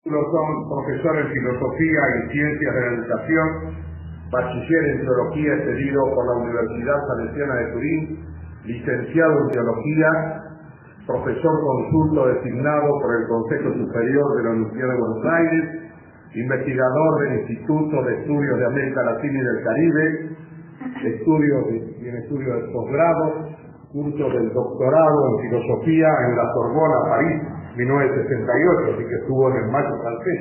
Son profesor en Filosofía y Ciencias de la Educación, bachiller en Teología expedido por la Universidad Salesiana de Turín, licenciado en Teología, profesor consulto designado por el Consejo Superior de la Universidad de Buenos Aires, investigador del Instituto de Estudios de América Latina y del Caribe, estudios de posgrado, cursos del doctorado en Filosofía en la Sorbona, París, 1968, así que estuvo en el Mayo francés.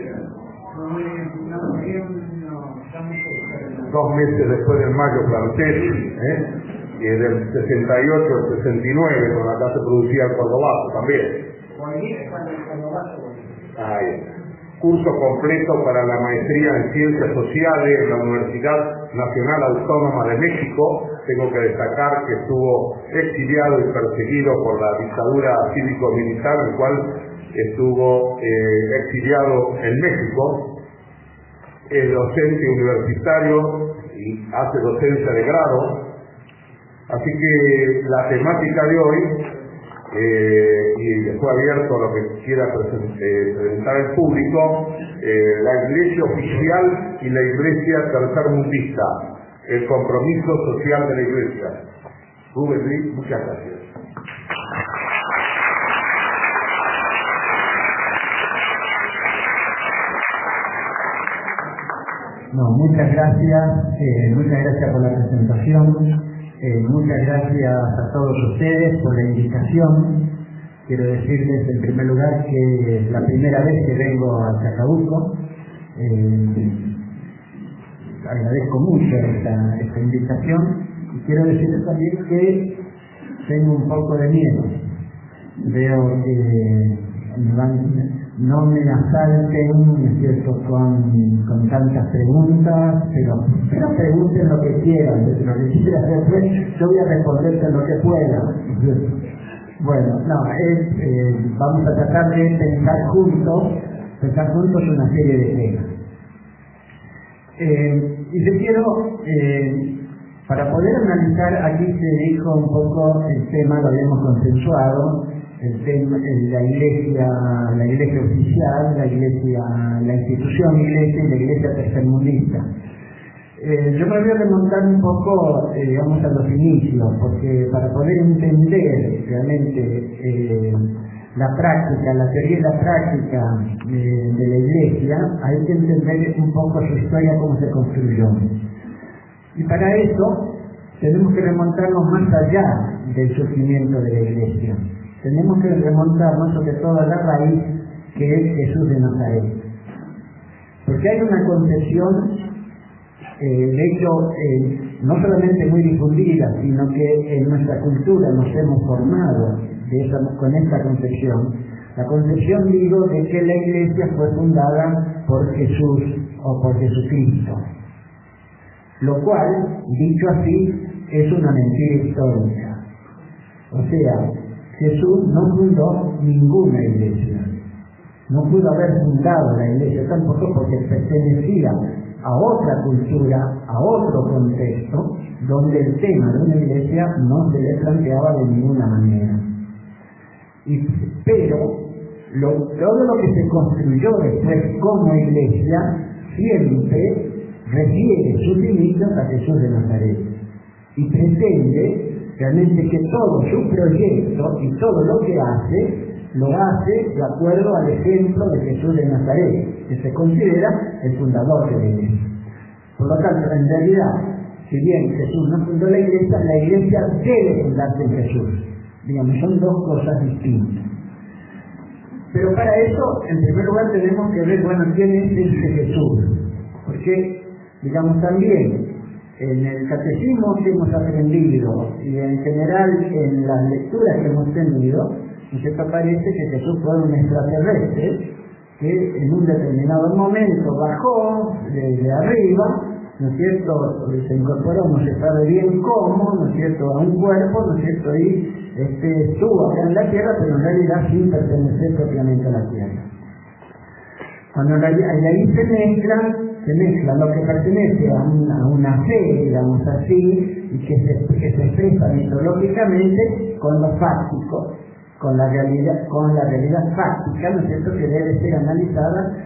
2 meses después del Mayo francés, y del 68 al 69, cuando acá se producía el Cordobazo también. Curso completo para la maestría en Ciencias Sociales en la Universidad Nacional Autónoma de México. Tengo que destacar que estuvo exiliado y perseguido por la dictadura cívico-militar, el cual estuvo exiliado en México. Es docente universitario y hace docencia de grado. Así que la temática de hoy, y después abierto a lo que quiera presentar el público, la Iglesia oficial y la Iglesia tercermundista, el compromiso social de la Iglesia. Rubén Lee, muchas gracias. Muchas gracias por la presentación. Muchas gracias a todos ustedes por la invitación. Quiero decirles en primer lugar que es la primera vez que vengo a Chacabuco. Agradezco mucho esta invitación y quiero decirles también que tengo un poco de miedo. Veo que no me asalten, ¿no es cierto?, con tantas preguntas, pero pregunten lo que quieran, yo voy a responderte lo que pueda. Bueno, vamos a tratar de pensar juntos una serie de temas. Y yo quiero, para poder analizar, aquí se dijo un poco el tema, lo habíamos consensuado, el tema, la iglesia oficial, la institución iglesia y la iglesia tercermundista. Yo me voy a remontar un poco, a los inicios, porque para poder entender realmente la práctica, la teoría y la práctica de la Iglesia, hay que entender un poco su historia, cómo se construyó. Y para eso tenemos que remontarnos más allá del surgimiento de la Iglesia. Tenemos que remontarnos sobre todo a la raíz que es Jesús de Nazaret. Porque hay una concepción, de hecho, no solamente muy difundida, sino que en nuestra cultura nos hemos formado con esta concepción. La concepción, digo, de que la Iglesia fue fundada por Jesús o por Jesucristo. Lo cual, dicho así, es una mentira histórica. O sea, Jesús no fundó ninguna iglesia. No pudo haber fundado la iglesia, tampoco porque pertenecía a otra cultura, a otro contexto, donde el tema de una iglesia no se le planteaba de ninguna manera. Pero todo lo que se construyó después como iglesia siempre refiere sus inicios a Jesús de Nazaret y pretende realmente que todo su proyecto y todo lo que hace, lo hace de acuerdo al ejemplo de Jesús de Nazaret, que se considera el fundador de la iglesia. Por lo tanto, en realidad, si bien Jesús no fundó la iglesia debe fundarse en Jesús. Digamos, son dos cosas distintas. Pero para eso, en primer lugar, tenemos que ver, quién es ese Jesús. Porque, también, en el catecismo que hemos aprendido y en general en las lecturas que hemos tenido, parece que Jesús fue un extraterrestre que en un determinado momento bajó desde arriba, ¿no es cierto?, se incorporó, no se sabe bien cómo, ¿no es cierto?, a un cuerpo, ¿no es cierto?, y estuvo acá en la tierra, pero en realidad sin pertenecer propiamente a la tierra. Cuando ahí se mezcla lo que pertenece a una fe, digamos así, y que se expresa mitológicamente con lo fáctico, con la realidad fáctica, ¿no es cierto?, que debe ser analizada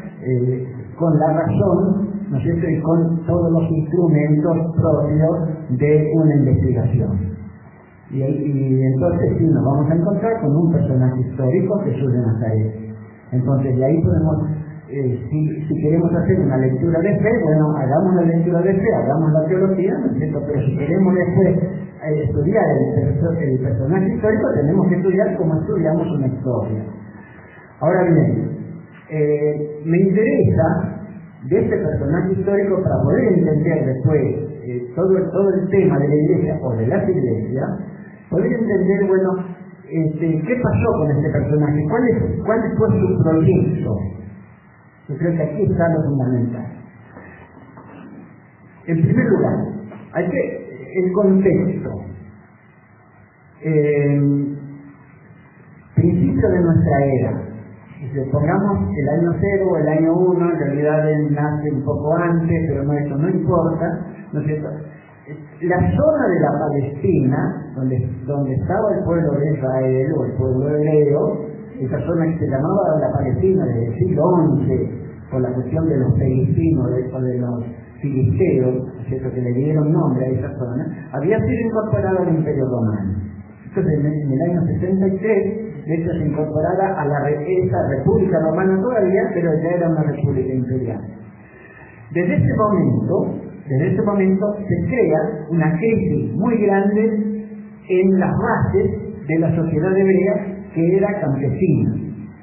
con la razón, ¿no es cierto?, y con todos los instrumentos propios de una investigación. Y entonces sí nos vamos a encontrar con un personaje histórico, Jesús de Nazaret. Entonces de ahí podemos, si queremos hacer una lectura de fe, bueno, hagamos la lectura de fe, hagamos la teología, ¿no es cierto?, pero si queremos después estudiar el personaje histórico, tenemos que estudiar como estudiamos una historia. Ahora bien, me interesa de este personaje histórico para poder entender después todo el tema de la iglesia o de las iglesias, poder entender, bueno, qué pasó con este personaje, cuál fue su proyecto. Yo creo que aquí está lo fundamental. En primer lugar, el contexto. Principio de nuestra era. Si pongamos el año 0 o el año 1, en realidad él nace un poco antes, pero no, eso no importa, ¿no es cierto? La zona de la Palestina, donde estaba el pueblo de Israel o el pueblo hebreo, esa zona que se llamaba la Palestina desde el siglo XI, por la cuestión de los filistinos o de los filisteos, ¿no es cierto?, que le dieron nombre a esa zona, había sido incorporada al Imperio Romano. Entonces, en el año 63, de hecho, se incorporaba a esa República Romana todavía, pero ya era una república imperial. Desde ese momento se crea una crisis muy grande en las bases de la sociedad hebrea, que era campesina.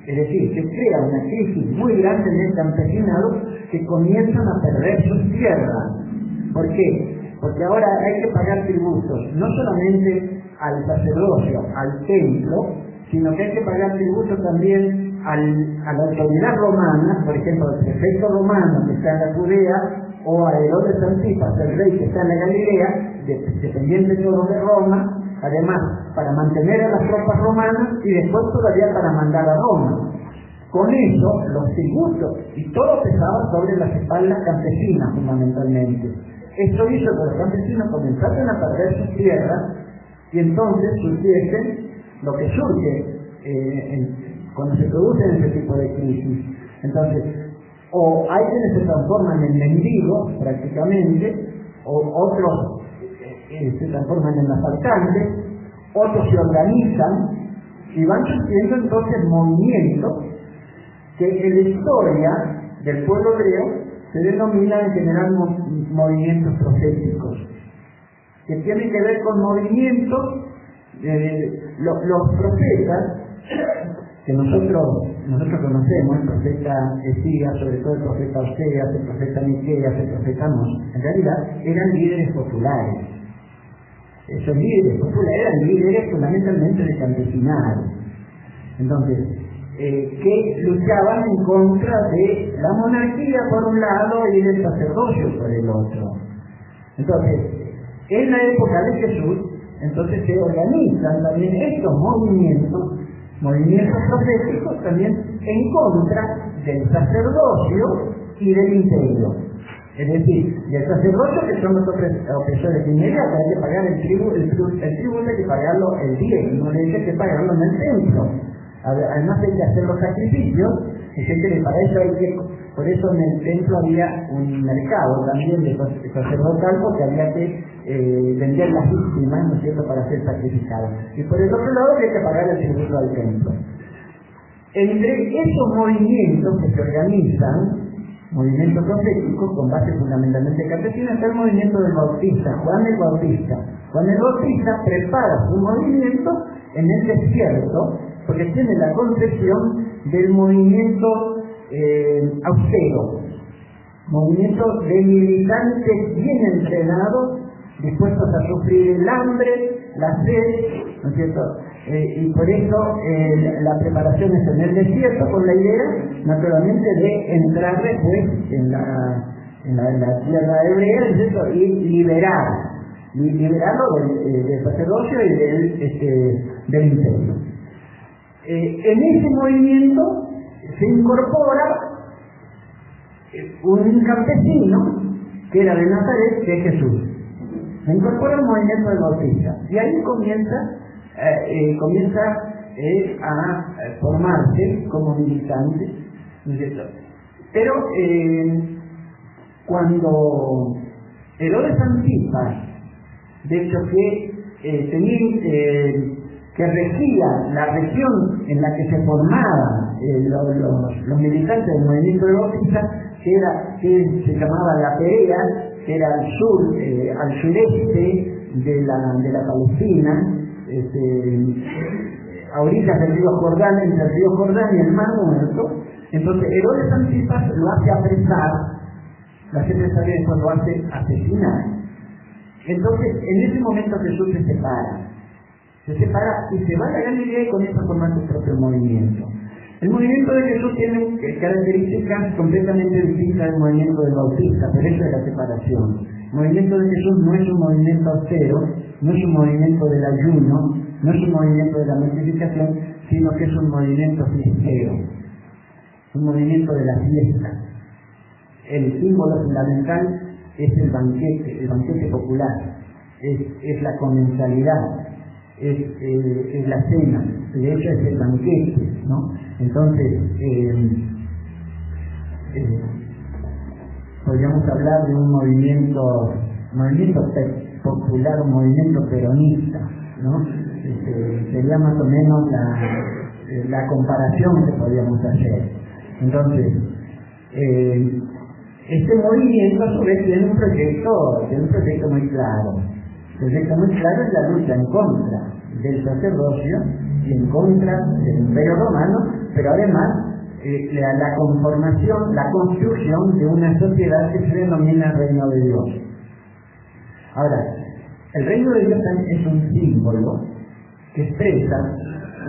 Es decir, se crea una crisis muy grande en el campesinado, que comienzan a perder sus tierras. ¿Por qué? Porque ahora hay que pagar tributos, no solamente al sacerdocio, al templo, sino que hay que pagar tributo también a la autoridad romana, por ejemplo, al prefecto romano que está en la Judea, o a Herodes Antipas, el rey que está en la Galilea, dependiente todo de Roma, además para mantener a las tropas romanas y después todavía para mandar a Roma. Con eso, los tributos y todo pesaba sobre las espaldas campesinas fundamentalmente. Esto hizo que los campesinos comenzaran a perder sus tierras y entonces surgiese lo que surge cuando se producen ese tipo de crisis. Entonces, o hay quienes se transforman en mendigos prácticamente, o otros se transforman en asaltantes, otros se organizan y van surgiendo entonces movimientos que en la historia del pueblo hebreo se denominan en general movimientos proféticos, que tienen que ver con movimientos los profetas que nosotros conocemos, el profeta Esías, sobre todo el profeta Oseas, el profeta Miqueas, el profeta Amós, en realidad eran líderes populares. Esos líderes populares eran líderes fundamentalmente de campesinado. Entonces, que luchaban en contra de la monarquía por un lado y del sacerdocio por el otro. Entonces, en la época de Jesús, entonces se organizan también estos movimientos proféticos también en contra del sacerdocio y del imperio. Es decir, del sacerdocio, que son los opresores inmediatos, hay que pagar el tributo hay que pagarlo el diezmo, no hay que pagarlo en el templo. Además hay que hacer los sacrificios, etc. Para eso por eso en el templo había un mercado también de sacerdotal, porque había que vender las víctimas, ¿no es cierto?, para ser sacrificadas. Y por el otro lado hay que pagar el tributo al templo. Entre esos movimientos que se organizan, movimientos proféticos con base fundamentalmente campesina, está el movimiento del Bautista, Juan el Bautista. Juan el Bautista prepara su movimiento en el desierto, porque tiene la concepción del movimiento austero, movimiento de militantes bien entrenados, dispuestos a sufrir el hambre, la sed, ¿no es cierto? Y por eso la preparación es en el desierto, con la idea, naturalmente, de entrar después en la tierra hebrea, ¿no es cierto?, y liberarlo del sacerdocio y del imperio. En ese movimiento se incorpora un campesino que era de Nazaret, que es Jesús. Se incorpora el movimiento del Bautista y ahí comienza a formarse como militante, ¿no es cierto?, Pero cuando Herodes Antipas, de hecho que regía la región en la que se formaban los militantes del movimiento de Bautista, que se llamaba la Perea, que era al sur, al sureste de la Palestina, a orillas del río Jordán, entre el río Jordán y el Mar Muerto. Entonces Herodes Antipas lo hace apresar, y después lo hace asesinar. Entonces en ese momento Jesús se separa y se va a la Galilea y comienza a formar su propio movimiento. El movimiento de Jesús tiene características completamente distintas del movimiento del Bautista, pero eso es la separación. El movimiento de Jesús no es un movimiento austero, no es un movimiento del ayuno, no es un movimiento de la mortificación, sino que es un movimiento fiestero, un movimiento de la fiesta. El símbolo fundamental es el banquete popular, es la comensalidad, es la cena, de hecho es el banquete, ¿no? Entonces, podríamos hablar de un movimiento popular, un movimiento peronista, ¿no? Sería más o menos la comparación que podríamos hacer. Entonces, este movimiento a su vez tiene un proyecto muy claro. El proyecto muy claro es la lucha en contra del sacerdocio y en contra del Imperio Romano, pero además la conformación, la construcción de una sociedad que se denomina Reino de Dios. Ahora, el Reino de Dios es un símbolo que expresa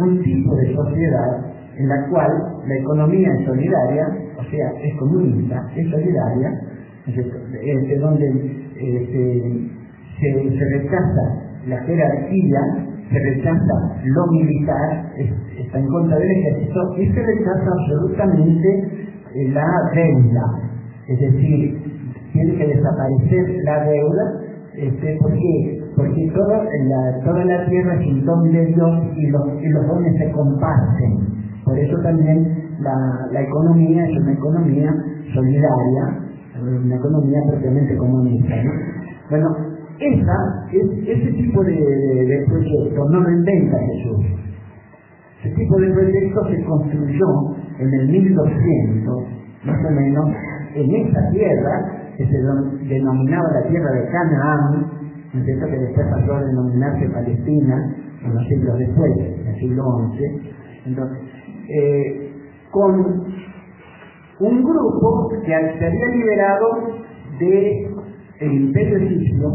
un tipo de sociedad en la cual la economía es solidaria, o sea, es comunista, es solidaria, donde se rechaza la jerarquía, se rechaza lo militar, está en contra del ejército, y se rechaza absolutamente la deuda. Es decir, tiene que desaparecer la deuda. ¿Por qué? Porque toda la tierra es un don de Dios y los dones se comparten. Por eso también la economía es una economía solidaria, una economía propiamente comunista, ¿no? Bueno, ese tipo de proyecto no lo inventa Jesús. Ese tipo de proyecto se construyó en el 1200, más o menos, en esa tierra que se denominaba la tierra de Canaán, ¿no es cierto?, que después pasó a denominarse Palestina, unos siglos después, en el siglo XI. Entonces, con un grupo que se había liberado del Imperio Egipcio,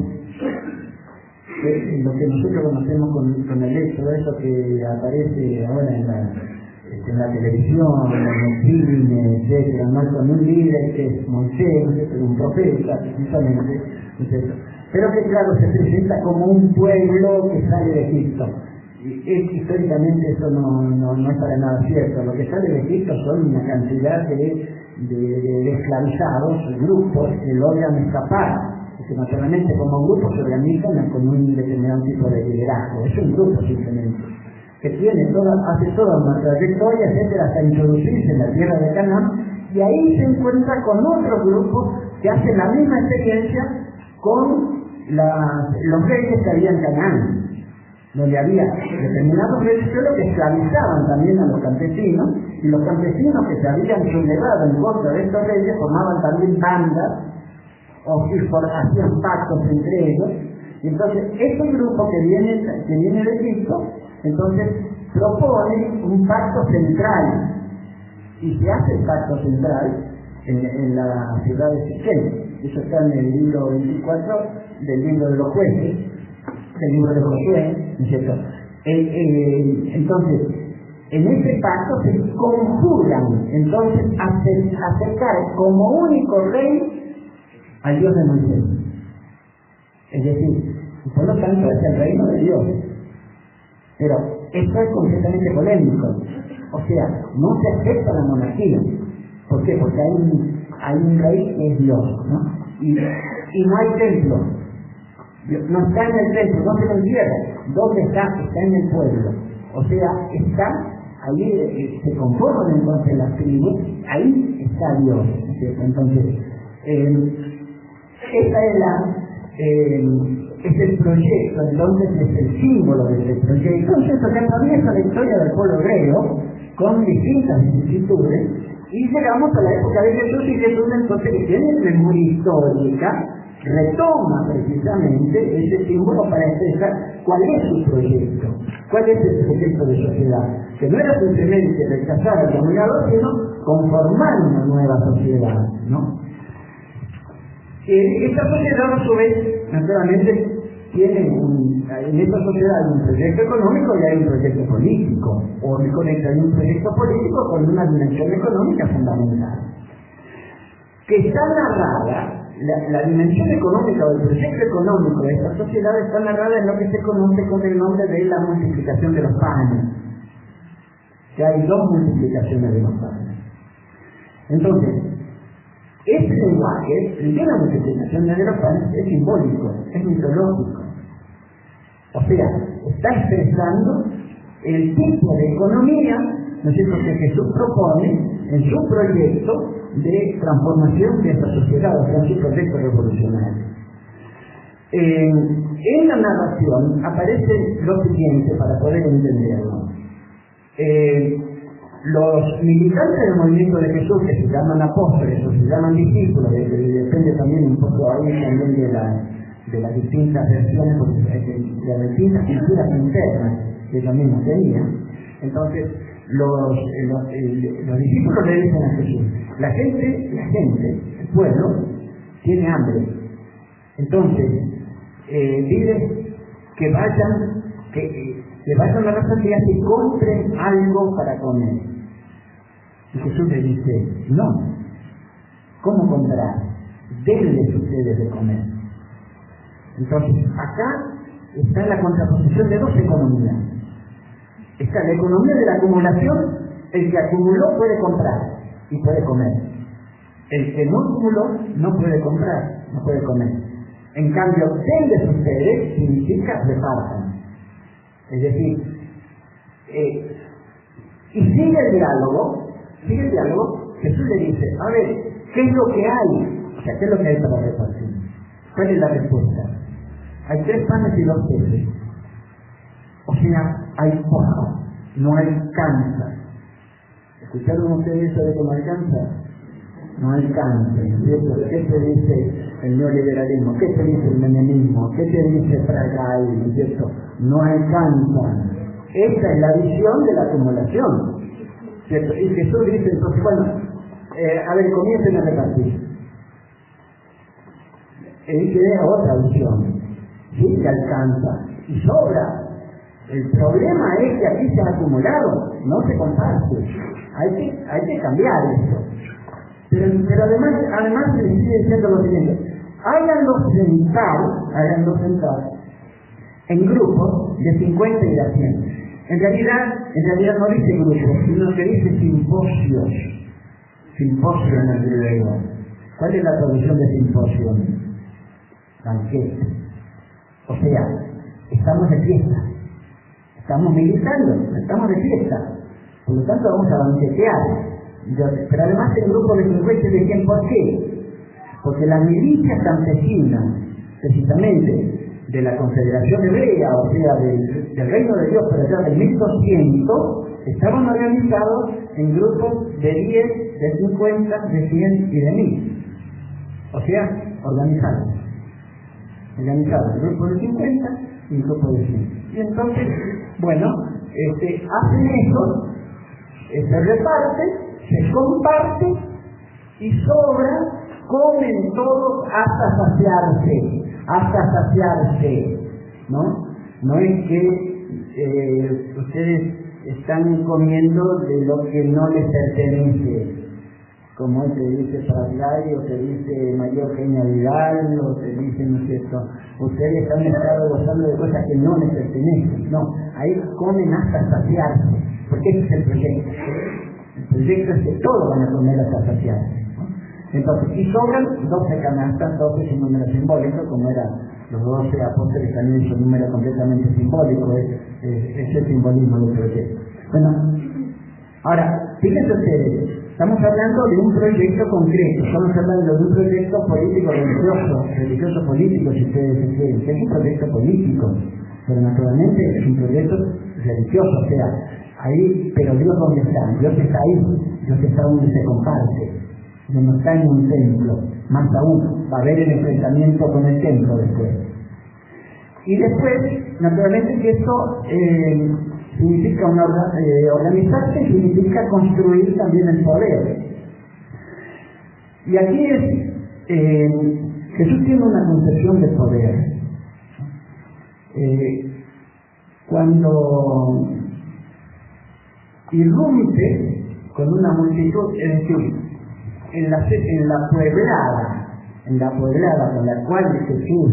lo que nosotros conocemos con el éxodo, eso que aparece ahora en la televisión, en los cines, etcétera, ¿no? Con un líder que es Moisés, un profeta, precisamente, etcétera. Pero que claro, se presenta como un pueblo que sale de Egipto. Y históricamente eso no es para nada cierto. Lo que sale de Egipto son una cantidad de esclavizados, grupos que logran escapar, porque naturalmente como un grupo se organizan con un determinado tipo de liderazgo. Es un grupo simplemente, que hace toda una trayectoria, etcétera, hasta introducirse en la tierra de Canaán, y ahí se encuentra con otro grupo que hace la misma experiencia con los reyes que había en Canaán, donde había determinados reyes que esclavizaban también a los campesinos, y los campesinos que se habían sublevado en contra de estos reyes formaban también bandas, o hacían pactos entre ellos. Y entonces este grupo que viene de Egipto, entonces propone un pacto central, y se hace el pacto central en la ciudad de Siquem. Eso está en el libro 24 del libro de los jueces, del libro de Josué, ¿no es cierto? Entonces, en ese pacto se conjuran entonces acercar como único rey al Dios de Moisés. Es decir, por lo tanto es el reino de Dios. Pero esto es completamente polémico. O sea, no se acepta la monarquía. ¿Por qué? Porque hay un rey que es Dios, ¿no? Y no hay templo. No está en el templo, no se lo encierra. ¿Dónde está? Está en el pueblo. O sea, está ahí se conforman entonces las tribus, ahí está Dios, ¿cierto? Entonces, es el proyecto, entonces es el símbolo de ese proyecto, ¿cierto? Que atraviesa la historia del pueblo griego con distintas vicisitudes, y llegamos a la época de Jesús, y Jesús entonces, que tiene memoria histórica, retoma precisamente ese símbolo para expresar cuál es su proyecto, cuál es el proyecto de sociedad, que no era simplemente rechazar al dominador, sino conformar una nueva sociedad, ¿no? Esta sociedad, a su vez, naturalmente, en esta sociedad hay un proyecto económico y hay un proyecto político, o mejor dicho, hay un proyecto político con una dimensión económica fundamental, que está narrada. La dimensión económica o el proyecto económico de esta sociedad está narrada en lo que se conoce con el nombre de la multiplicación de los panes. Que hay 2 multiplicaciones de los panes. Entonces, este lenguaje, el de la multiplicación de los panes, es simbólico, es mitológico. O sea, está expresando el tipo de economía, ¿no es cierto?, que Jesús propone en su proyecto de transformación de esta sociedad, o sea, en su proyecto revolucionario. En la narración aparece lo siguiente para poder entenderlo. Los militantes del movimiento de Jesús, que se llaman apóstoles o se llaman discípulos, depende también un poco ahí también de las distintas versiones, de las distintas culturas internas que ellos mismos tenían. Entonces, los discípulos le dicen a Jesús: la gente, el pueblo, tiene hambre. Entonces, dile que vayan a las aldeas y compren algo para comer. Y Jesús le dice: no, ¿cómo comprar? Denles ustedes de comer. Entonces, acá está la contraposición de 2 economías. Está la economía de la acumulación. El que acumuló puede comprar y puede comer. El que no acumuló no puede comprar, no puede comer. En cambio, denles ustedes significa repartan. Es decir, y sigue el diálogo, Jesús le dice: a ver, ¿qué es lo que hay? O sea, ¿qué es lo que hay para repartir? ¿Cuál es la respuesta? Hay 3 panes y 2 peces. O sea, hay poco, no alcanza. ¿Escucharon ustedes eso de que no alcanza? No alcanza, ¿cierto? ¿Qué te dice el neoliberalismo? ¿Qué te dice el menemismo? ¿Qué te dice Fragay? ¿Cierto? No alcanza. Esa es la visión de la acumulación, ¿cierto? Y Jesús dice entonces: bueno, a ver, comiencen a repartir. Él tiene otra visión, sí que alcanza y sobra. El problema es que aquí se ha acumulado, no se comparte. Hay que cambiar esto. Pero además se sigue diciendo lo siguiente: háganlo sentar en grupos de 50 y de 100. En realidad no dice grupos, sino que dice simposios. Simposio en el griego. ¿Cuál es la traducción de simposio? Banquete. O sea, estamos de fiesta. Estamos militando, estamos de fiesta. Por lo tanto, vamos a banquetear. Pero además el grupo de 50 y de 100, ¿por qué? Porque las milicias campesinas, precisamente de la Confederación Hebrea, o sea, del Reino de Dios, pero allá del 1200, estaban organizados en grupos de 10, de 50, de 100 y de 1000. O sea, organizados. Organizados, el grupo de 50 y el grupo de 100. Y entonces, bueno, hacen eso, se reparte, se comparte y sobra, comen todos hasta saciarse, ¿no? No es que ustedes están comiendo de lo que no les pertenece, como te dice Fragay, o te dice Mayor Genialidad, o te dice, ¿no es cierto?, ustedes han estado gozando de cosas que no les pertenecen. No, ahí comen hasta saciarse, porque ese es el proyecto. El proyecto es que todos van a comer hasta saciarse, ¿no? Entonces, y sobran 12 canastas, 12 es un número simbólico, como era los 12 apóstoles, también es un número completamente simbólico, es el simbolismo del proyecto. Bueno, Ahora, fíjense ustedes, estamos hablando de un proyecto concreto, estamos hablando de un proyecto religioso político, si ustedes quieren, que es un proyecto político, pero naturalmente es un proyecto religioso, o sea, ahí, pero Dios ¿dónde está? Dios está ahí, Dios está donde se comparte, no está en un templo, más aún, va a haber el enfrentamiento con el templo después. Y después, naturalmente que esto significa organizarse, significa construir también el poder. Y aquí Jesús tiene una concepción de poder. Cuando irrumpe con una multitud, es decir, en la pueblada con la cual Jesús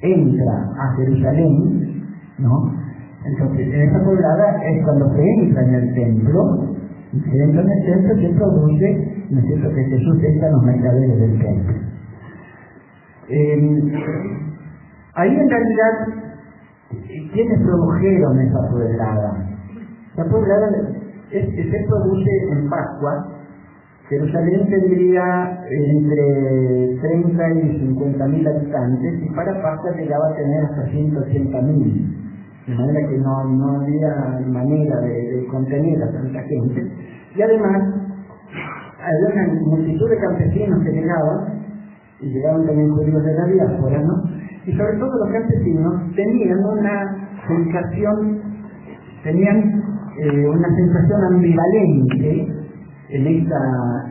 entra a Jerusalén, ¿no? Entonces, en esa poblada es cuando se entra en el templo, y se entra en el templo, se produce, ¿no es cierto?, que Jesús entra en los mercaderes del templo. Ahí en realidad, ¿quiénes produjeron esa poblada? La poblada se produce en Pascua. Jerusalén tendría entre 30 y 50.000 habitantes, y para Pascua llegaba a tener hasta 180.000. De manera que no había manera de contener a tanta gente. Y además, había una multitud de campesinos que llegaban, y llegaban también judíos de la diáspora, ¿no? Y sobre todo los campesinos tenían una sensación ambivalente en esta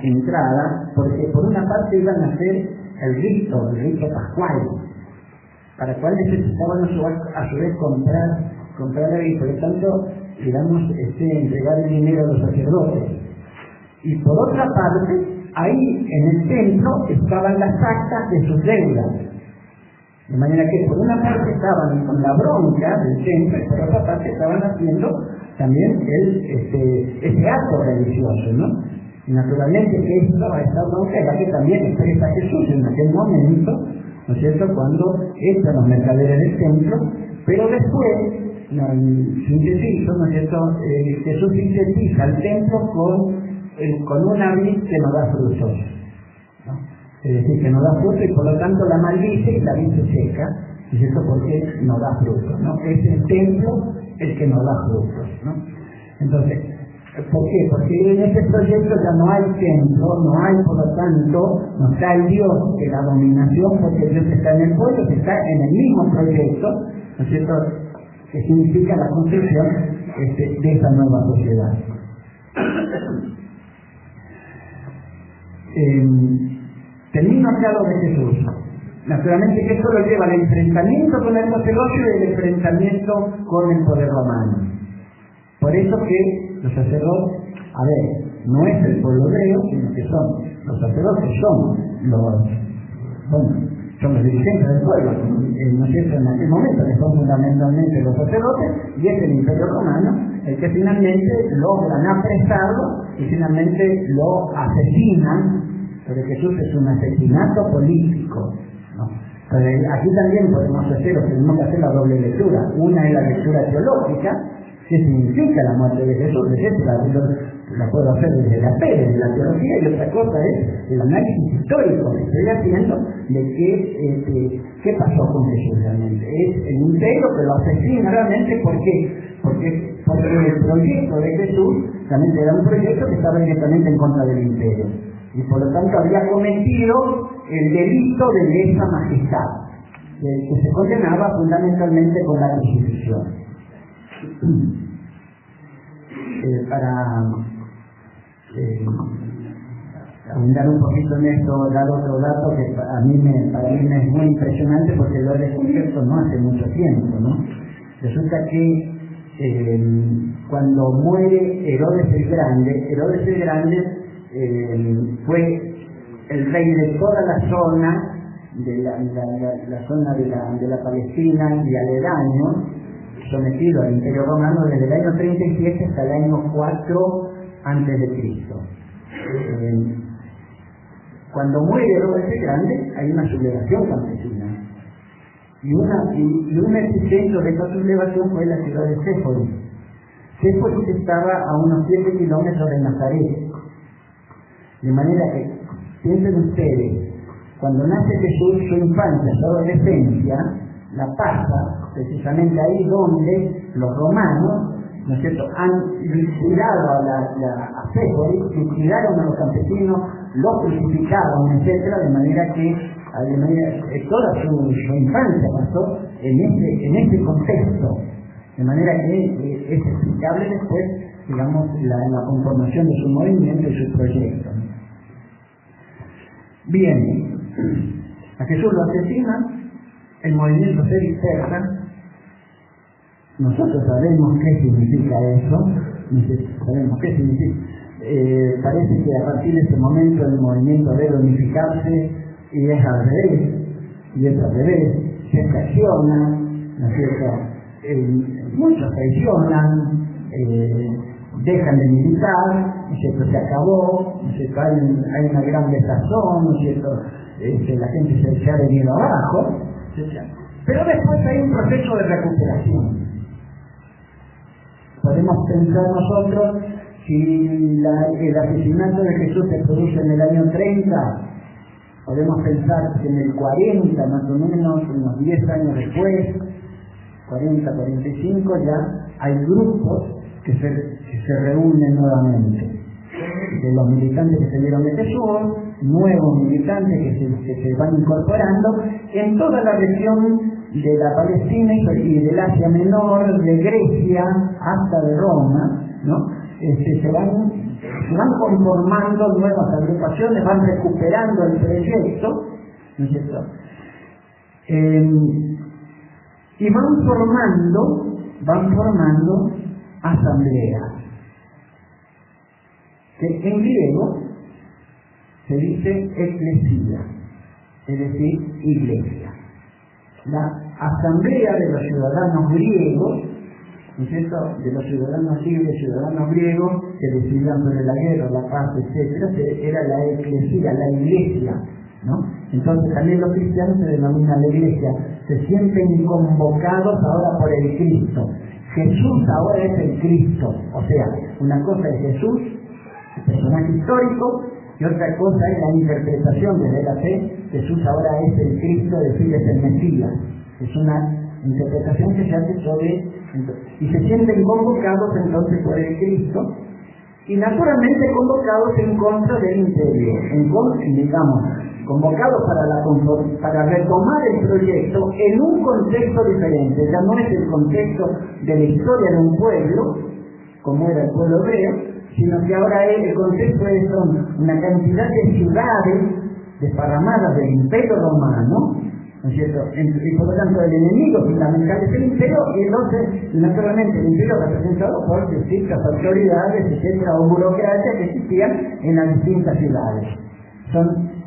entrada, porque por una parte iban a hacer el rito pascual, para cual necesitaban a su vez comprar y por lo tanto, digamos, entregar el dinero a los sacerdotes. Y por otra parte, ahí en el templo estaban las actas de sus deudas. De manera que por una parte estaban con la bronca del templo y por otra parte estaban haciendo también ese acto religioso, ¿no? Y naturalmente que esta bronca es la que también expresa Jesús en aquel momento, ¿no es cierto?, cuando entran los mercaderes del templo, pero después, sintetizo, ¿no es cierto?, Jesús sintetiza el templo con una vid que no da frutos, ¿no? Es decir, que no da frutos y por lo tanto la maldice y la vid se seca, ¿no es cierto?, porque no da frutos, ¿no? Es el templo el que no da frutos, ¿no? Entonces, ¿por qué? Porque en este proyecto ya no hay templo, no hay, por lo tanto, no está el Dios de la dominación, porque Dios está en el pueblo, que está en el mismo proyecto, ¿no es cierto?, que significa la construcción de esa nueva sociedad. Termino acá lo de Jesús. Naturalmente que esto lo lleva al enfrentamiento con el sacerdocio y el enfrentamiento con el poder romano. Por eso que los sacerdotes, no es el pueblo hebreo, sino que los sacerdotes son los dirigentes del pueblo, ¿no es cierto?, en aquel momento, que son fundamentalmente los sacerdotes, y es el Imperio Romano el que finalmente logran apresarlo y finalmente lo asesinan. Pero Jesús es un asesinato político, ¿no? Pero aquí también tenemos que hacer la doble lectura. Una es la lectura teológica, ¿qué significa la muerte de Jesús? La puedo hacer desde la fe, desde la teología, y otra cosa es el análisis histórico que estoy haciendo de qué pasó con Jesús realmente. Es el imperio que lo asesina realmente. ¿Por qué? Porque el proyecto de Jesús realmente era un proyecto que estaba directamente en contra del imperio, y por lo tanto había cometido el delito de lesa majestad, que se condenaba fundamentalmente con la crucifixión. Para abundar un poquito en esto, dar otro dato que para mí me es muy impresionante, porque lo he descubierto no hace mucho tiempo, ¿no? Resulta que cuando muere Herodes el Grande fue el rey de toda la zona, la zona de la Palestina y aledaños, sometido al Imperio Romano desde el año 37 hasta el año 4 antes de Cristo. Cuando muere Herodes el Grande hay una sublevación campesina, y un epicentro de esta sublevación fue la ciudad de Séforis. que pues estaba a unos 7 kilómetros de Nazaret. De manera que, piensen ustedes, cuando nace Jesús, su infancia, su adolescencia, la pasa precisamente ahí donde los romanos, ¿no es cierto?, han liquidado a Sépolis, liquidaron a los campesinos, los crucificaron, etcétera, de manera que toda su infancia pasó en este contexto, de manera que es explicable después, digamos, la conformación de su movimiento y su proyecto. Bien, a Jesús lo asesinan, el movimiento se dispersa. Nosotros sabemos qué significa eso, sabemos qué significa. Parece que a partir de ese momento el movimiento debe unificarse y es al revés, se fracciona, ¿no es cierto? Muchos traicionan, dejan de militar, ¿no es cierto? Se acabó, ¿no es cierto? Hay una gran desazón, ¿no es cierto? La gente se ha venido abajo, etc. Pero después hay un proceso de recuperación. Podemos pensar nosotros, si el asesinato de Jesús se produce en el año 30, podemos pensar que en el 40, más o menos, unos 10 años después, 40, 45, ya hay grupos que se reúnen nuevamente. De los militantes que salieron de Jesús, nuevos militantes que se van incorporando en toda la región de la Palestina y del Asia Menor, de Grecia hasta de Roma, ¿no? Se van conformando nuevas agrupaciones, van recuperando el proyecto, ¿no es cierto? Y van formando asambleas, que en griego se dice eclesia, es decir, iglesia. La asamblea de los ciudadanos griegos, ¿no es cierto?, de los ciudadanos libres, ciudadanos griegos, que decidían sobre la guerra, la paz, etcétera, era la eclesia, la iglesia, ¿no? Entonces también los cristianos se denominan la iglesia, se sienten convocados ahora por el Cristo. Jesús ahora es el Cristo, o sea, una cosa es Jesús, el personaje histórico, y otra cosa es la interpretación desde la fe. Jesús ahora es el Cristo, es decir, es el Mesías. Es una interpretación que se hace sobre... Y se sienten convocados entonces por el Cristo, y naturalmente convocados en contra del imperio, digamos, convocados para retomar el proyecto en un contexto diferente. Ya no es el contexto de la historia de un pueblo, como era el pueblo hebreo, sino que ahora el contexto son una cantidad de ciudades desparramadas del Imperio Romano, ¿no es cierto? Y por lo tanto el enemigo fundamental es el imperio, y entonces naturalmente el imperio representado por distintas autoridades, etcétera, o burocracias que existían en las distintas ciudades.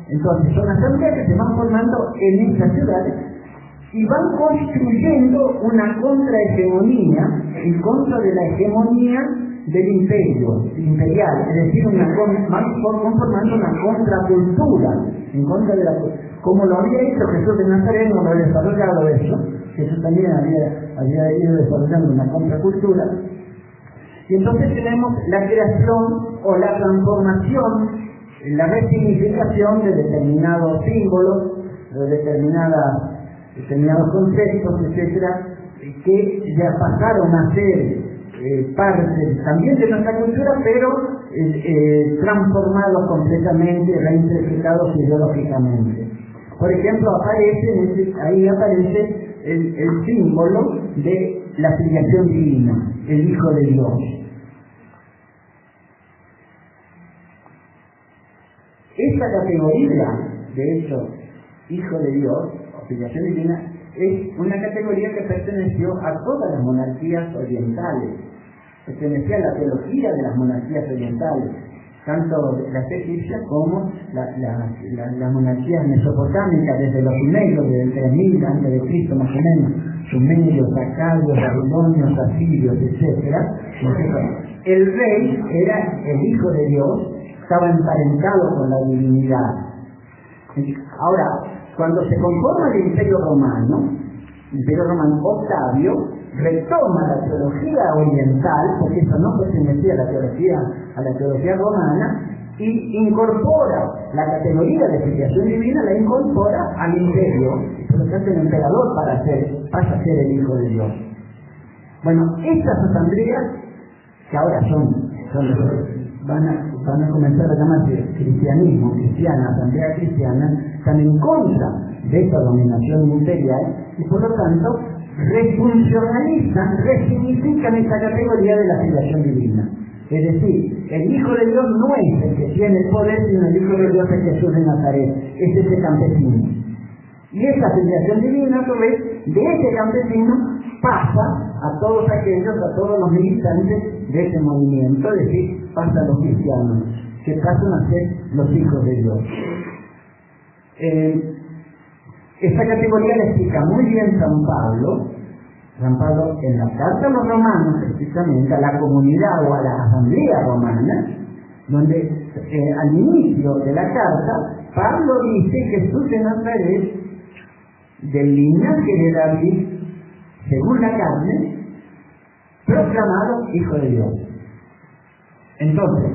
Entonces son asambleas que se van formando en estas ciudades y van construyendo una contrahegemonía en contra de la hegemonía del imperio imperial, es decir, van conformando una contracultura en contra de la, como lo había hecho Jesús de Nazaret, no lo había desarrollado eso. Jesús también había ido desarrollando una contracultura. Y entonces tenemos la creación o la transformación, la resignificación de determinados símbolos, de determinados conceptos, etcétera, que ya pasaron a ser parte también de nuestra cultura, pero transformados completamente, reinterpretados ideológicamente. Por ejemplo, ahí aparece el símbolo de la filiación divina, el Hijo de Dios. Esta categoría, de hecho, Hijo de Dios, o filiación divina, es una categoría que perteneció a todas las monarquías orientales, pertenecía a la teología de las monarquías orientales, tanto las egipcias como las monarquías mesopotámicas, desde los sumerios, desde el 3000 a.C. más o menos, sumerios, acadios, babilonios, asirios, etc. El rey era el Hijo de Dios, estaba emparentado con la divinidad. Ahora, cuando se conforma el Imperio Romano Octavio, retoma la teología oriental, porque eso no pertenecía a la teología romana, y incorpora la categoría de filiación divina, la incorpora al imperio. Por lo tanto, el emperador pasa a ser el Hijo de Dios. Bueno, estas asambleas, que ahora van a comenzar a llamarse cristiana, asamblea cristiana, están en contra de esta dominación imperial y por lo tanto refuncionalizan, resignifican esta categoría de la filiación divina. Es decir, el Hijo de Dios no es el que tiene el poder, sino el Hijo de Dios es Jesús de Nazaret, es ese campesino. Y esa filiación divina, a su vez, de ese campesino pasa a todos aquellos, a todos los militantes de ese movimiento, es decir, pasa a los cristianos, que pasan a ser los hijos de Dios. Esta categoría la explica muy bien San Pablo en la carta a los romanos, precisamente a la comunidad o a la asamblea romana, donde al inicio de la carta, Pablo dice que Jesús de Nazaret, del linaje de David, según la carne, proclamado Hijo de Dios. Entonces,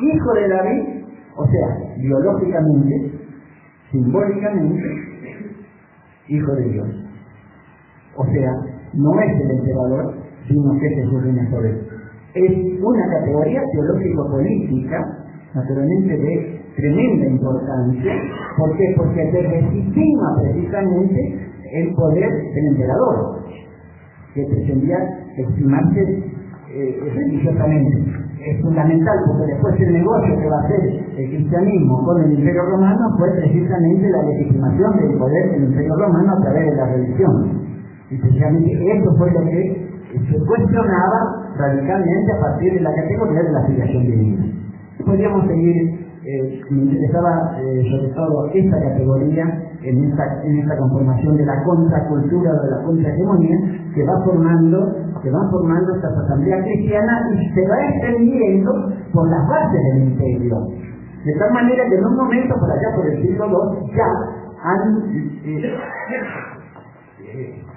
Hijo de David, o sea, biológicamente, simbólicamente, Hijo de Dios. O sea, no es el emperador, sino que es Jesús de Nazaret. Es una categoría teológico-política, naturalmente de tremenda importancia. ¿Por qué? Porque se legitima precisamente el poder del emperador, que pretendía estimarse religiosamente. Es fundamental porque después el negocio que va a hacer el cristianismo con el Imperio Romano fue precisamente la legitimación del poder del Imperio Romano a través de la religión. Y precisamente eso fue lo que se cuestionaba radicalmente a partir de la categoría de la filiación divina. Podríamos seguir, me interesaba sobre todo esta categoría en esta conformación de la contracultura o de la contrahegemonía que van formando estas asambleas cristianas y se va extendiendo por las bases del imperio. De tal manera que en un momento, por allá por el siglo II, ya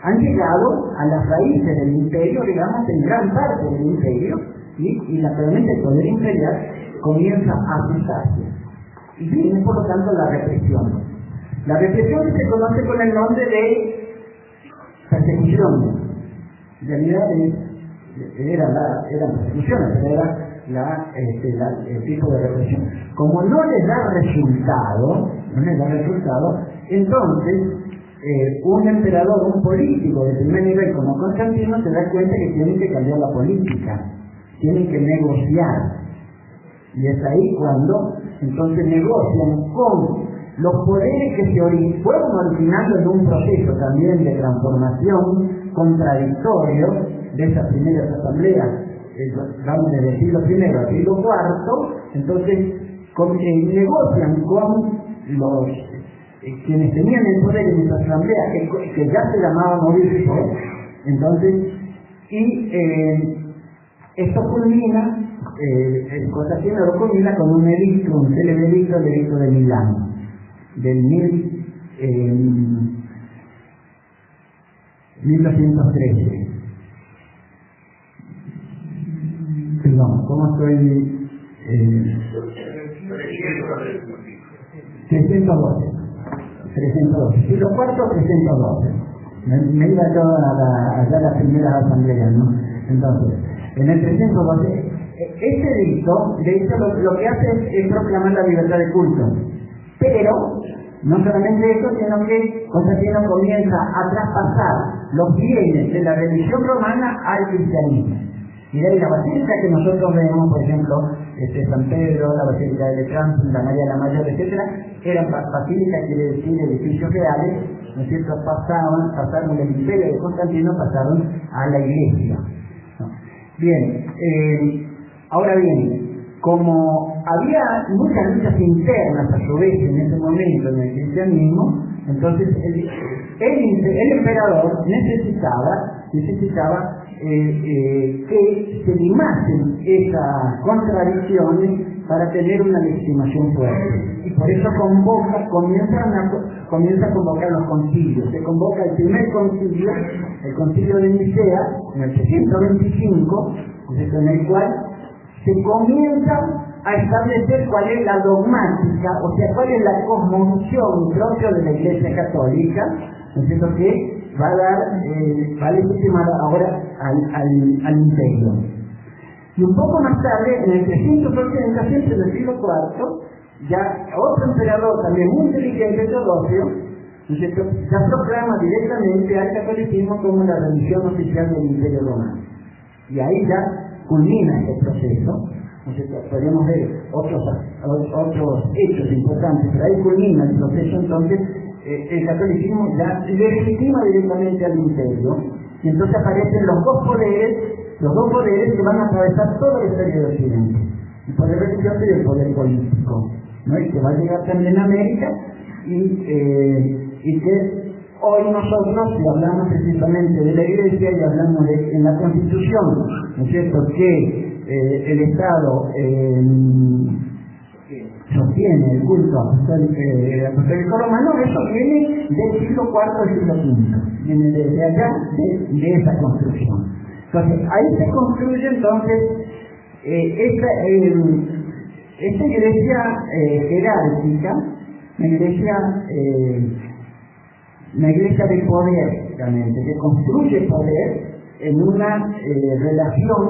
han llegado a las raíces del imperio, digamos, en gran parte del imperio, y naturalmente el poder imperial comienza a asustarse. Y viene, por lo tanto, la represión. La represión se conoce con el nombre de persecución. En realidad eran persecuciones, pero era el tipo de represión. Como no les da resultado, entonces un emperador, un político de primer nivel como Constantino se da cuenta que tienen que cambiar la política, tienen que negociar. Y es ahí cuando entonces negocian con los poderes que se fueron originando en un proceso también de transformación contradictorio de esas primeras asambleas, vamos desde el siglo I al siglo IV, entonces negocian con los quienes tenían el poder en esa asamblea, que ya se llamaban obispos, entonces, y esto culmina, Constantino lo culmina con un edicto, un célebre edicto, el edicto de Milán, del 1213. Perdón, ¿cómo estoy? 312. Siglo IV, 312. Me iba yo allá a las primeras asambleas, ¿no? Entonces, en el 312, este edicto, de hecho, lo que hace es proclamar la libertad de culto. Pero, no solamente eso, sino que Constantino comienza a traspasar los bienes de la religión romana al cristianismo. Y de ahí la basílica que nosotros vemos, por ejemplo, San Pedro, la basílica de Letrán, la María la Mayor, etc., eran basílicas, quiere decir edificios reales, ¿no es cierto? Pasaron del imperio de Constantino, pasaron a la iglesia. ¿No? Bien, ahora bien, como había muchas luchas internas a su vez en ese momento en el cristianismo, entonces el emperador necesitaba que se limasen esas contradicciones para tener una legitimación fuerte. Y por eso comienza a convocar los concilios. Se convoca el primer concilio, el concilio de Nicea, en el 625, en el cual se comienza a establecer cuál es la dogmática, o sea, cuál es la cosmovisión propia de la Iglesia Católica, ¿no es cierto?, que va a legitimar ahora al imperio. Y un poco más tarde, en el 380, siempre del siglo IV, ya otro emperador también muy inteligente, Teodosio, ¿no es cierto?, ya proclama directamente al catolicismo como la religión oficial del Imperio Romano. Y ahí ya culmina este proceso. ¿No es cierto? Podríamos ver otros hechos importantes, pero ahí culmina el proceso. Entonces el catolicismo ya legitima directamente al imperio, y entonces aparecen los dos poderes que van a atravesar toda la historia de Occidente: el poder religioso y el poder político, ¿no? Y que va a llegar también a América, y que hoy nosotros, si hablamos precisamente de la Iglesia y hablamos en la Constitución, ¿no es cierto?, que el Estado sostiene el culto apostólico romano, eso viene del siglo IV al siglo V, viene desde allá, de esa construcción. Entonces, ahí se construye entonces esta iglesia jerárquica, una iglesia de poder, realmente, que construye poder en una relación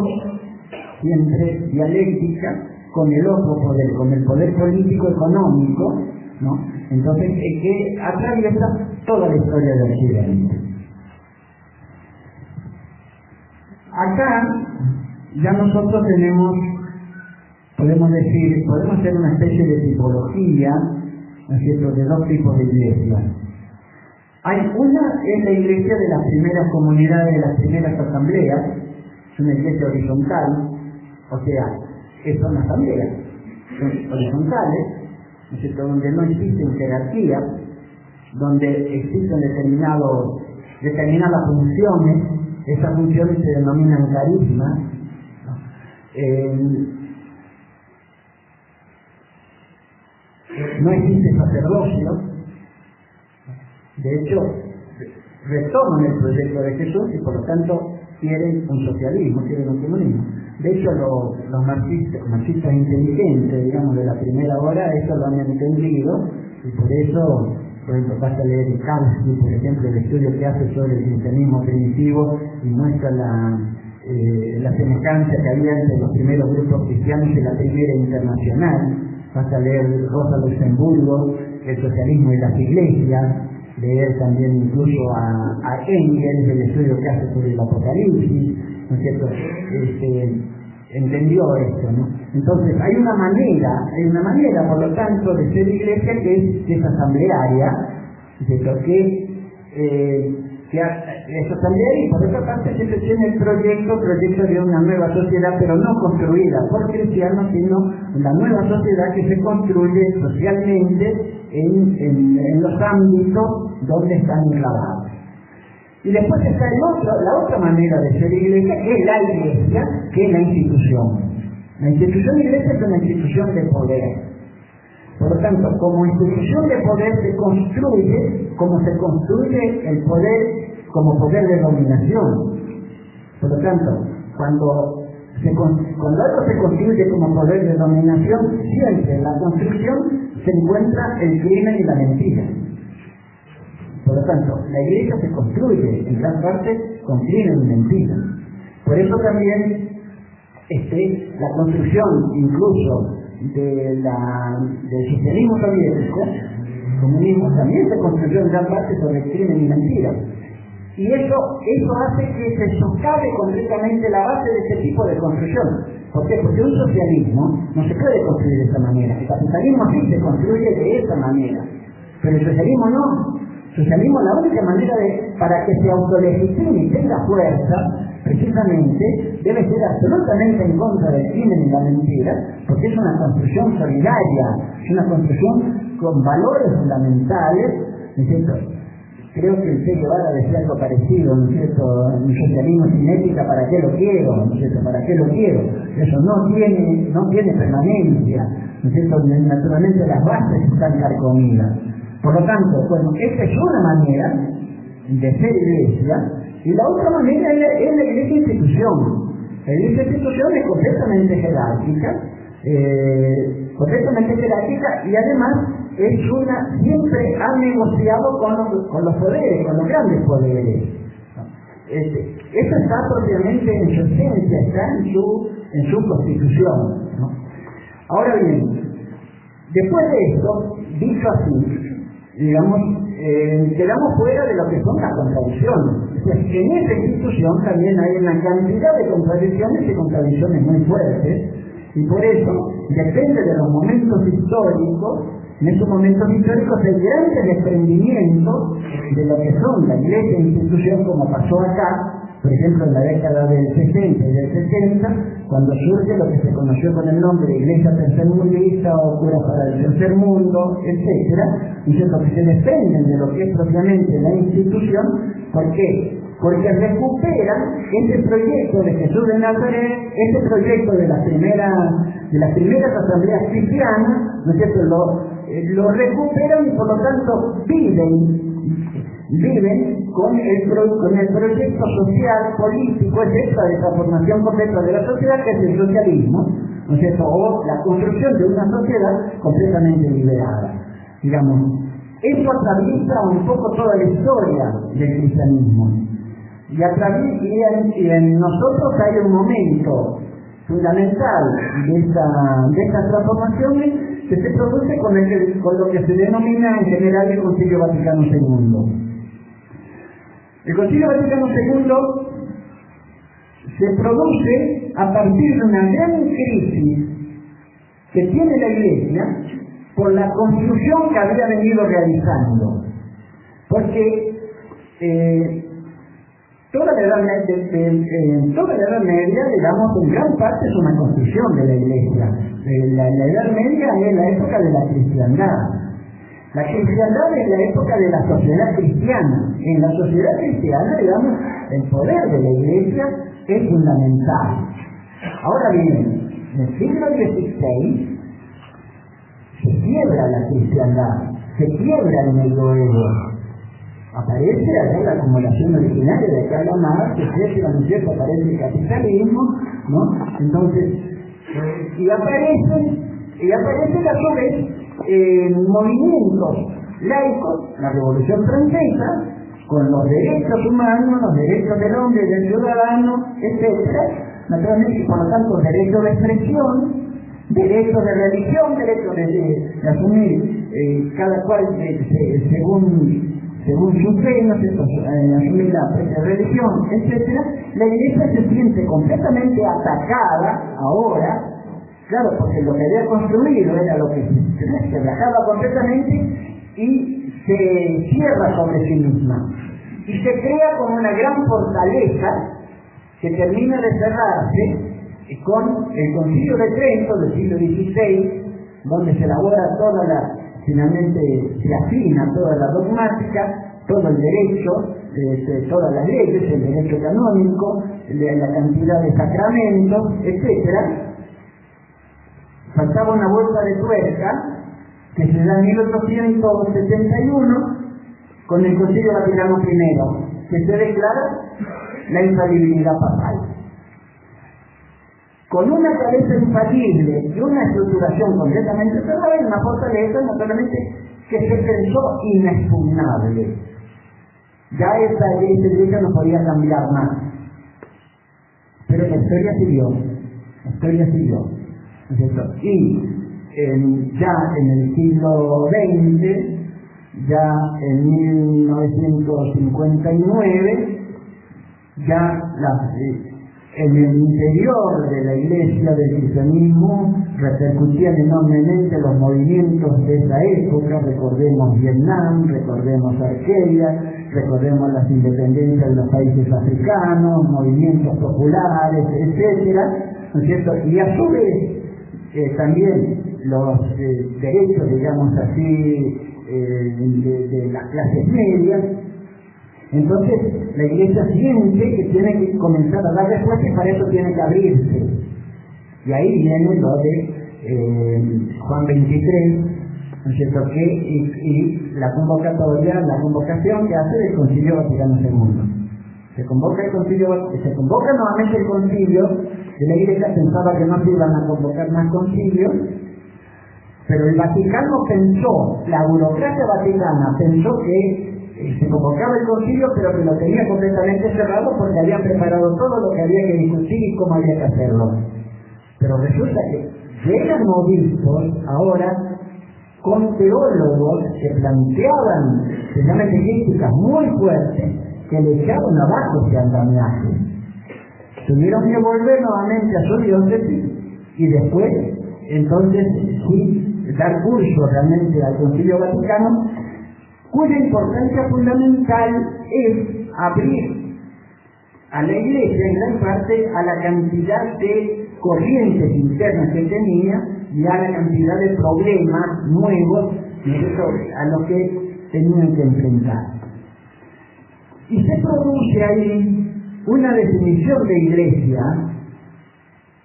siempre dialéctica con el otro poder, con el poder político-económico, ¿no? Entonces, que atraviesa toda la historia del Occidente. Acá ya nosotros podemos hacer una especie de tipología, ¿no es cierto?, de dos tipos de iglesias. Una es la iglesia de las primeras comunidades, de las primeras asambleas, es una iglesia horizontal, o sea, son asambleas horizontales, ¿no es cierto?, donde no existen jerarquías, donde existen determinadas funciones. Esas funciones se denominan carismas, ¿no? No existe sacerdocio. De hecho, retoman el proyecto de Jesús y por lo tanto quieren un socialismo, quieren un comunismo. De hecho, los marxistas inteligentes, digamos, de la primera hora, eso lo han entendido, y por eso, por ejemplo, basta leer Kautsky, por ejemplo, el estudio que hace sobre el cristianismo primitivo y muestra la semejanza que había entre los primeros grupos cristianos y la primera internacional. Basta leer Rosa Luxemburgo, el socialismo y las iglesias, leer también incluso a Engels, el estudio que hace sobre el Apocalipsis, ¿no es cierto? Entendió esto, ¿no? Entonces hay una manera, por lo tanto, de ser iglesia que es asamblearia, ¿no es cierto?, que es asamblearia, y por otra parte siempre tiene el proyecto de una nueva sociedad, pero no construida por cristianos, sino la nueva sociedad que se construye socialmente en los ámbitos donde están enclavados. Y después está la otra manera de ser iglesia, que es la iglesia, que es la institución. La institución iglesia es una institución de poder. Por lo tanto, como institución de poder se construye como se construye el poder como poder de dominación. Por lo tanto, cuando algo se construye como poder de dominación, siempre en la construcción se encuentra el crimen y la mentira. Por lo tanto, la iglesia se construye en gran parte con crimen y mentira. Por eso también la construcción incluso del socialismo soviético, el comunismo, también se construyó en gran parte sobre crimen y mentira. Y eso hace que se socave completamente la base de este tipo de construcción. ¿Por qué? Porque un socialismo no se puede construir de esa manera. El capitalismo sí se construye de esa manera, pero el socialismo no. El socialismo, la única manera para que se autolegitime y tenga fuerza, precisamente, debe ser absolutamente en contra del crimen y la mentira, porque es una construcción solidaria, es una construcción con valores fundamentales, ¿no es cierto?, creo que el Che Guevara decía algo parecido, ¿no es cierto? Un socialismo sin ética, ¿para qué lo quiero? ¿No es cierto? ¿Para qué lo quiero? Eso no tiene permanencia, ¿no es cierto? Naturalmente las bases están carcomidas. Por lo tanto, bueno, esta es una manera de ser iglesia, y la otra manera es la iglesia institución. La iglesia institución es completamente jerárquica, y además siempre ha negociado con los poderes, con los grandes poderes. Eso está propiamente en su esencia, está en su constitución, ¿no? Ahora bien, después de esto, dicho así, digamos, quedamos fuera de lo que son las contradicciones. En esta institución también hay una cantidad de contradicciones y contradicciones muy fuertes, y por eso depende de los momentos históricos. En estos momentos históricos hay grandes desprendimientos de lo que son la iglesia e institución, como pasó acá, por ejemplo en la década del 60 y del 70, cuando surge lo que se conoció con el nombre de iglesia tercermundista o cura para el tercer mundo, etcétera, diciendo que se desprenden de lo que es propiamente la institución. ¿Por qué? Porque recuperan ese proyecto de Jesús de Nazaret, ese proyecto de las primeras asambleas cristianas, ¿no es cierto? Lo recuperan y por lo tanto viven con el proyecto social, político, etcétera, de transformación completa de la sociedad, que es el socialismo, ¿no es cierto? O la construcción de una sociedad completamente liberada. Digamos, eso atraviesa un poco toda la historia del cristianismo. Y en nosotros hay un momento fundamental de estas transformaciones que se produce con lo que se denomina en general el Concilio Vaticano II. El Concilio Vaticano II se produce a partir de una gran crisis que tiene la Iglesia por la construcción que había venido realizando. Porque toda la Edad Media, digamos, en gran parte es una construcción de la Iglesia. La Edad Media es la época de la cristiandad. La cristiandad es la época de la sociedad cristiana. En la sociedad cristiana, digamos, el poder de la Iglesia es fundamental. Ahora bien, en el siglo XVI se quiebra la cristiandad, se quiebra el medioevo. Aparece acá la acumulación originaria de Karl Marx, etcétera, ¿no es cierto? Aparece el capitalismo, ¿no? Entonces, y aparecen a su vez movimientos laicos, la Revolución Francesa, con los derechos humanos, los derechos del hombre y del ciudadano, etcétera, naturalmente, por lo tanto, derechos de expresión, derechos de religión, derechos de asumir cada cual según su fe, ¿no es cierto? Asumir la propia religión, etcétera. La Iglesia se siente completamente atacada ahora. Claro, porque lo que había construido era lo que se rajaba completamente y se cierra sobre sí misma. Y se crea como una gran fortaleza que termina de cerrarse con el Concilio de Trento del siglo XVI, donde se elabora finalmente se afina toda la dogmática, todo el derecho, todas las leyes, el derecho canónico, la cantidad de sacramentos, etcétera. Faltaba una vuelta de tuerca que se da en 1871 con el Concilio Vaticano I, que se declara la infalibilidad papal. Con una cabeza infalible y una estructuración completamente cerrada y una fortaleza naturalmente que se pensó inexpugnable. Ya esta iglesia no podía cambiar más. Pero la historia siguió. ¿No es cierto? Y ya en el siglo XX, ya en 1959, ya en el interior de la Iglesia del cristianismo repercutían enormemente los movimientos de esa época. Recordemos Vietnam, recordemos Argelia, recordemos las independencias de los países africanos, movimientos populares, etcétera, ¿no es cierto? Y a su vez también los derechos, digamos así, de las clases medias Entonces la Iglesia siente que tiene que comenzar a dar respuesta y para eso tiene que abrirse. Y ahí viene lo de Juan 23, ¿no es cierto? Y la convocación que hace el Concilio Vaticano II. Se convoca nuevamente el concilio, y la Iglesia pensaba que no se iban a convocar más concilios, pero el Vaticano pensó, la burocracia vaticana pensó que se convocaba el concilio, pero que lo tenía completamente cerrado porque habían preparado todo lo que había que discutir y cómo había que hacerlo. Pero resulta que llegan obispos ahora con teólogos que planteaban precisamente críticas muy fuertes que le echaron abajo ese andamiaje. Tuvieron que volver nuevamente a su diócesis y después, entonces, sí, dar curso realmente al Concilio Vaticano, cuya importancia fundamental es abrir a la Iglesia en gran parte a la cantidad de corrientes internas que tenía y a la cantidad de problemas nuevos a los que tenían que enfrentar. Y se produce ahí una definición de Iglesia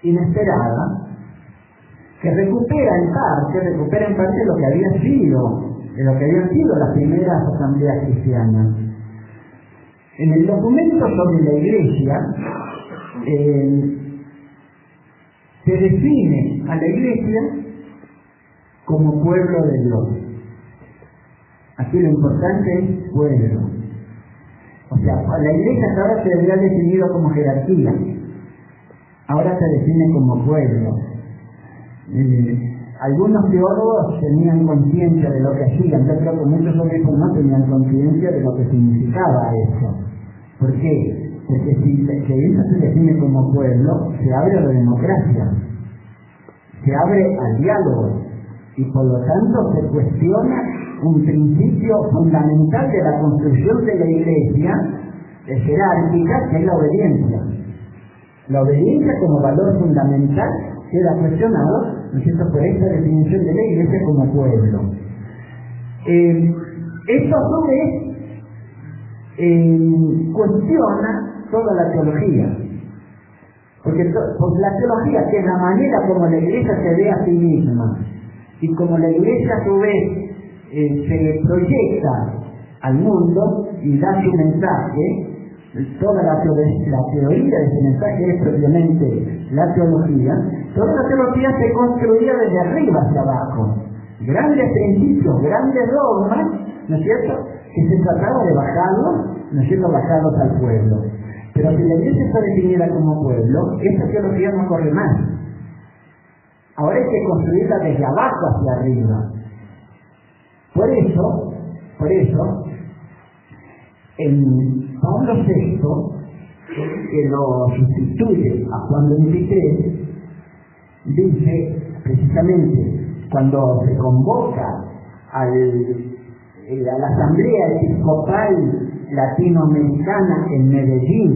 inesperada que recupera en parte lo que había sido, lo que habían sido las primeras asambleas cristianas. En el documento sobre la Iglesia se define a la Iglesia como pueblo de Dios. Aquí lo importante es pueblo. O sea, la Iglesia hasta ahora se había definido como jerarquía, ahora se define como pueblo. Algunos teólogos tenían conciencia de lo que hacían, yo creo que muchos obispos no tenían conciencia de lo que significaba eso. ¿Por qué? Porque si la Iglesia se define como pueblo, se abre a la democracia, se abre al diálogo, y por lo tanto se cuestiona un principio fundamental de la construcción de la Iglesia jerárquica, que es la obediencia. La obediencia como valor fundamental queda cuestionado, ¿no es cierto?, por esta definición de la Iglesia como pueblo. Esto a su vez cuestiona toda la teología, porque la teología, que es la manera como la Iglesia se ve a sí misma y como la Iglesia a su vez se proyecta al mundo y da su mensaje, toda la teoría de ese mensaje es propiamente la teología. Toda la teología se construía desde arriba hacia abajo, grandes principios, grandes dogmas, ¿no es cierto?, que se trataba de bajarlos, ¿no es cierto?, bajarlos al pueblo. Pero si la Iglesia está definida como pueblo, esta teología no corre más. Ahora hay que construirla desde abajo hacia arriba. Por eso, en Pablo VI, que lo sustituye a Juan 23, dice precisamente, cuando se convoca a la Asamblea Episcopal Latinoamericana en Medellín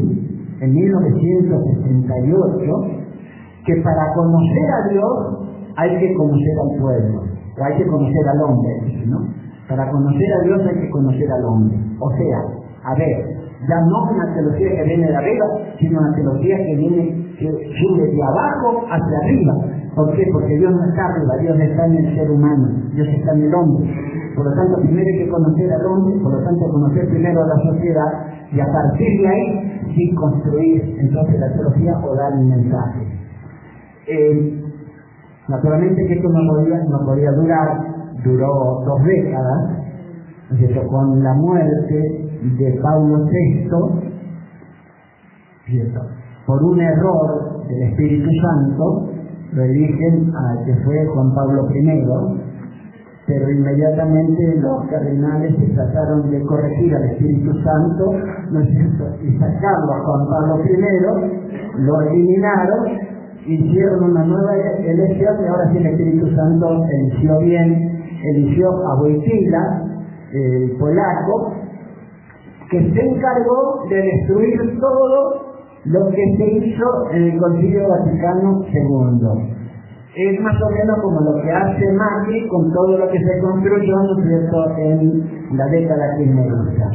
en 1968, que para conocer a Dios hay que conocer al pueblo, o hay que conocer al hombre, ¿no? Para conocer a Dios hay que conocer al hombre. O sea, a ver, ya no una teología que viene de arriba, sino una teología que sube de abajo hacia arriba. ¿Por qué? Porque Dios no está arriba, Dios está en el ser humano, Dios está en el hombre. Por lo tanto, primero hay que conocer al hombre, por lo tanto, conocer primero a la sociedad, y a partir de ahí, sí construir entonces la teología o dar un mensaje. Naturalmente que esto no podía durar, duró 2 décadas, ¿cierto?, con la muerte de Pablo VI, ¿cierto?, por un error del Espíritu Santo, lo eligen a que fue Juan Pablo I, pero inmediatamente los cardenales se trataron de corregir al Espíritu Santo, ¿no es cierto?, y sacarlo a Juan Pablo I, lo eliminaron, hicieron una nueva elección y ahora sí el Espíritu Santo eligió a Wojtyła, el polaco, que se encargó de destruir todo lo que se hizo en el Concilio Vaticano II. Es más o menos como lo que hace Macri con todo lo que se construyó, ¿no es cierto?, en la década que me gusta.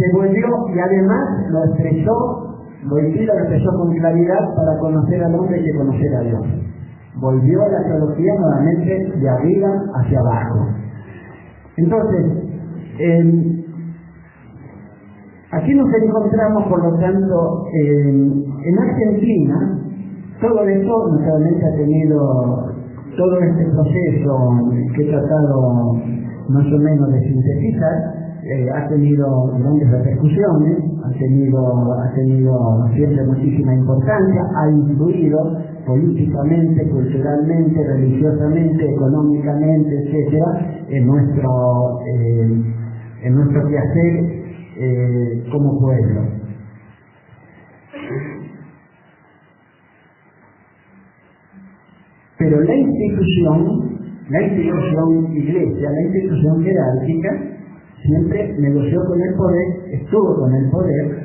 se volvió, y además lo expresó, Wojtyła lo expresó con claridad: para conocer al hombre hay que conocer a Dios. Volvió la teología nuevamente de arriba hacia abajo. Entonces, aquí nos encontramos, por lo tanto, en Argentina. Todo esto naturalmente ha tenido, todo este proceso que he tratado más o menos de sintetizar, ha tenido grandes repercusiones, ha tenido siempre muchísima importancia, ha influido políticamente, culturalmente, religiosamente, económicamente, etcétera, en nuestro quehacer como pueblo. Pero la institución iglesia, la institución jerárquica, siempre negoció con el poder, estuvo con el poder,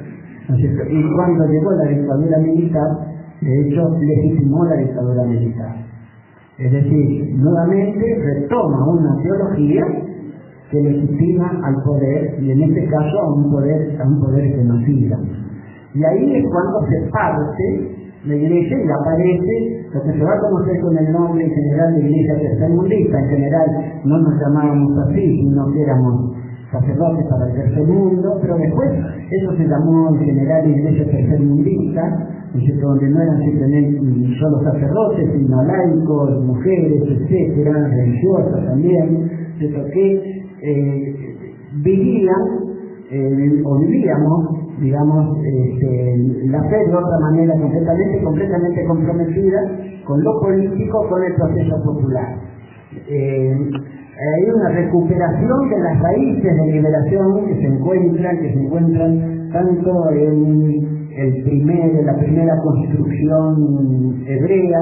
¿no es cierto? Y cuando llegó la dictadura militar, de hecho, legitimó la dictadura militar. Es decir, nuevamente retoma una teología que legitima al poder, y en este caso a un poder genocida. Y ahí es cuando se parte la iglesia y aparece lo que se va a conocer con el nombre en general de iglesia tercermundista. En general no nos llamábamos así, sino que éramos sacerdotes para el tercer mundo, pero después eso se llamó en general iglesia tercermundista, donde no eran simplemente solo sacerdotes, sino laicos, mujeres, etcétera, religiosas también, que vivíamos, digamos, la fe de otra manera completamente comprometida con lo político, con el proceso popular. Hay una recuperación de las raíces de liberación que se encuentran tanto en la primera construcción hebrea,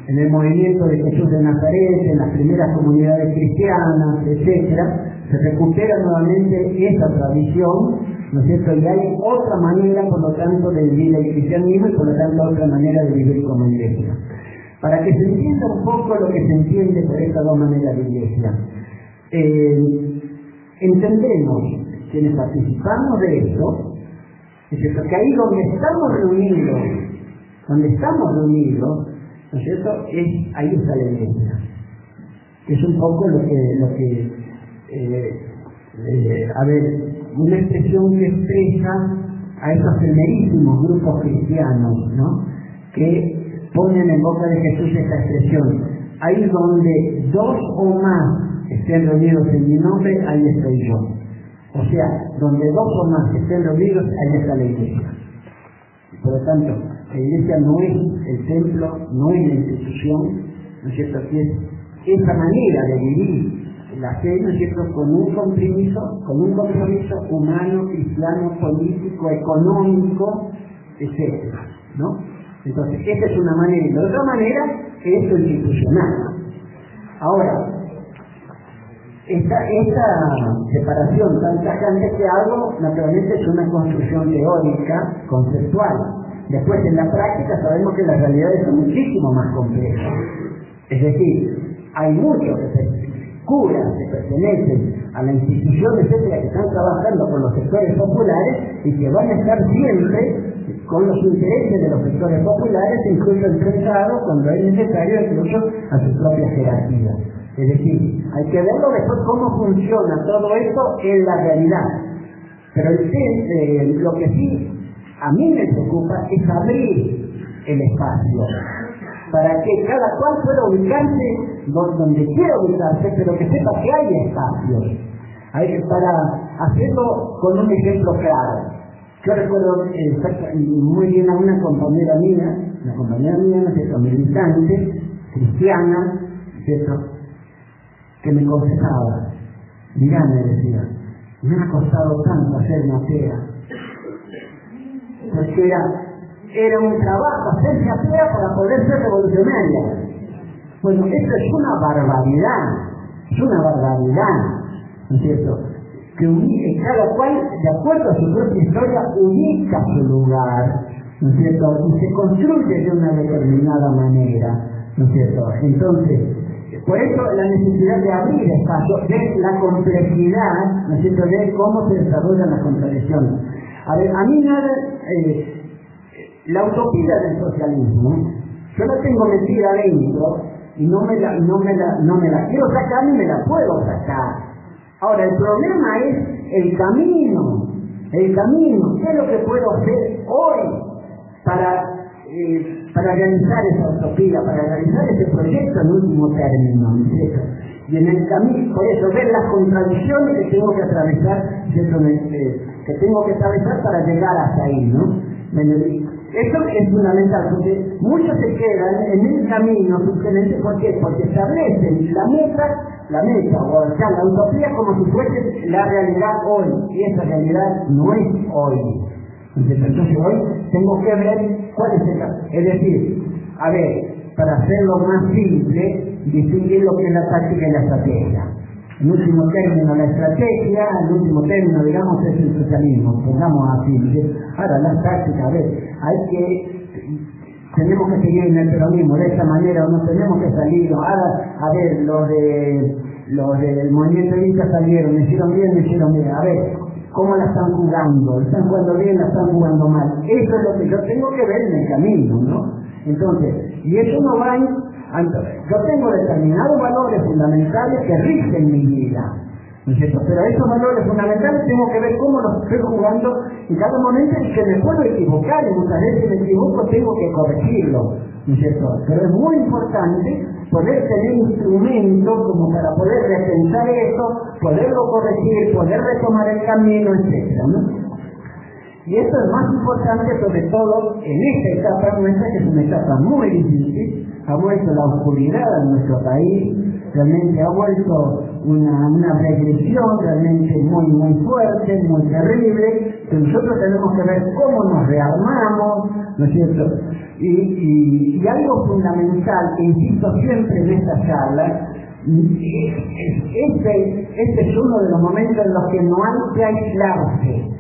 en el movimiento de Jesús de Nazaret, en las primeras comunidades cristianas, etcétera. Se recupera nuevamente esa tradición, ¿no es cierto? Y hay otra manera, por lo tanto, de vivir el cristianismo, y por lo tanto otra manera de vivir como iglesia. Para que se entienda un poco lo que se entiende por estas dos maneras de iglesia, entendemos, quienes participamos de esto, es cierto, que ahí donde estamos reunidos, ¿no es cierto?, ahí está la iglesia. Que es un poco lo que una expresión que expresa a esos primerísimos grupos cristianos, ¿no?, que ponen en boca de Jesús esta expresión: ahí donde dos o más estén reunidos en mi nombre, ahí estoy yo. O sea, donde dos o más estén reunidos, ahí está la iglesia. Por lo tanto, la iglesia no es el templo, no es la institución, ¿no es cierto?, que es esa manera de vivir la fe, ¿no es cierto?, con un compromiso humano, cristiano, político, económico, etc., ¿no? Entonces, esta es una manera, y de otra manera es lo institucional. Ahora, esta separación tan tajante que hago, naturalmente, es una construcción teórica, conceptual. Después, en la práctica, sabemos que las realidades son muchísimo más complejas. Es decir, hay muchos curas que pertenecen a la institución, etcétera, que están trabajando con los sectores populares y que van a estar siempre con los intereses de los sectores populares, incluso enfrentados, cuando es necesario, incluso a sus propias jerarquías. Es decir, hay que verlo después cómo funciona todo esto en la realidad. Pero lo que sí a mí me preocupa es abrir el espacio para que cada cual pueda ubicarse donde quiera ubicarse, pero que sepa que hay espacios. Para hacerlo con un ejemplo claro. Yo recuerdo muy bien a una compañera mía, ¿no?, militante, cristiana, ¿cierto?, que me confesaba: mirá, me decía, me ha costado tanto hacerme atea, porque era un trabajo hacerse atea para poder ser revolucionaria. Bueno, esto es una barbaridad, ¿no es cierto?, que cada cual, de acuerdo a su propia historia, ubica su lugar, ¿no es cierto?, y se construye de una determinada manera, ¿no es cierto? Entonces, Por eso la necesidad de abrir espacio, de la complejidad, ¿no es cierto?, de cómo se desarrollan las contradicciones. A ver, a mí nada, la utopía del socialismo, yo la tengo metida adentro y no me la quiero sacar ni me la puedo sacar. Ahora, el problema es el camino, ¿qué es lo que puedo hacer hoy para realizar esa utopía, para realizar ese proyecto en último término, ¿no es cierto? Y en el camino, por eso, ver las contradicciones que tengo que atravesar, para llegar hasta ahí, ¿no? Eso es fundamental, porque muchos se quedan en el camino simplemente, ¿por qué? Porque establecen la meta, o sea, la utopía como si fuese la realidad hoy, y esa realidad no es hoy. Entonces hoy tengo que ver cuál es el caso. Es decir, a ver, para hacerlo más simple, distinguir lo que es la táctica y la estrategia. En último término la estrategia, en último término, digamos, es el socialismo, pongamos así. Ahora la táctica, a ver, tenemos que seguir en el peronismo de esta manera o no tenemos que salir. Ahora, a ver, los del movimiento Inca salieron, me hicieron bien, a ver, ¿cómo la están jugando? ¿La están jugando bien? ¿La están jugando mal? Eso es lo que yo tengo que ver en el camino, ¿no? Entonces, y eso no va yo tengo determinados valores fundamentales que rigen mi vida, ¿no es cierto? Pero esos valores fundamentales tengo que ver cómo los estoy jugando en cada momento, y que me puedo equivocar, y muchas veces me equivoco, tengo que corregirlo, ¿no es cierto? Pero es muy importante poder tener instrumentos como para poder repensar eso, poderlo corregir, poder retomar el camino, etcétera, ¿no? Y esto es más importante, sobre todo en esta etapa nuestra, que es una etapa muy difícil. Ha vuelto la oscuridad a nuestro país, realmente ha vuelto una regresión realmente muy fuerte, muy terrible, que nosotros tenemos que ver cómo nos rearmamos, ¿no es cierto? Y algo fundamental, que insisto siempre en esta charla, este es uno de los momentos en los que no hay que aislarse,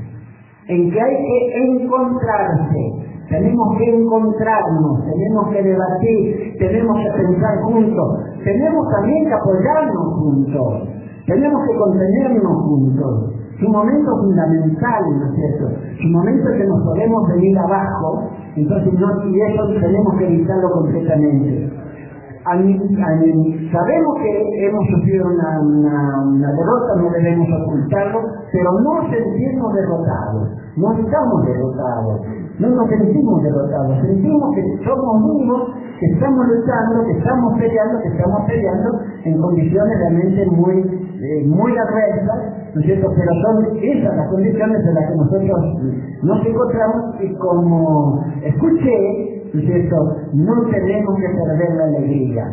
en que hay que encontrarse. Tenemos que encontrarnos, tenemos que debatir, tenemos que pensar juntos, tenemos también que apoyarnos juntos, tenemos que contenernos juntos. Es un momento fundamental, ¿no es cierto? Es un momento en que nos podemos venir abajo, entonces y eso tenemos que evitarlo completamente. Sabemos que hemos sufrido una derrota, no debemos ocultarlo, pero no sentirnos derrotados, no estamos derrotados. No nos sentimos derrotados, sentimos que somos vivos, que estamos luchando, que estamos peleando en condiciones realmente muy adversas, ¿no es cierto? Pero son esas las condiciones en las que nosotros nos encontramos, y como escuché, ¿no es cierto?, no tenemos que perder la alegría.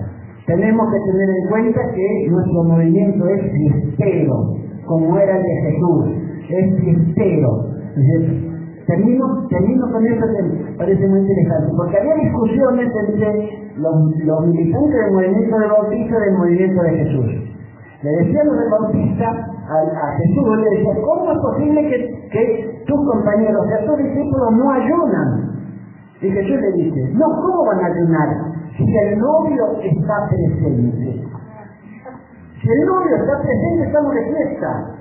Tenemos que tener en cuenta que nuestro movimiento es fiestero, como era el de Jesús, es fiestero, ¿no es cierto? Termino con esto que me parece muy interesante, porque había discusiones entre los militantes del movimiento de Bautista y del movimiento de Jesús. Le decían los del Bautista a Jesús, le decían, ¿cómo es posible que tus compañeros, o sea, tus discípulos no ayunan? Y Jesús le dice, no, ¿cómo van a ayunar si el novio está presente? Si el novio está presente, estamos de fiesta.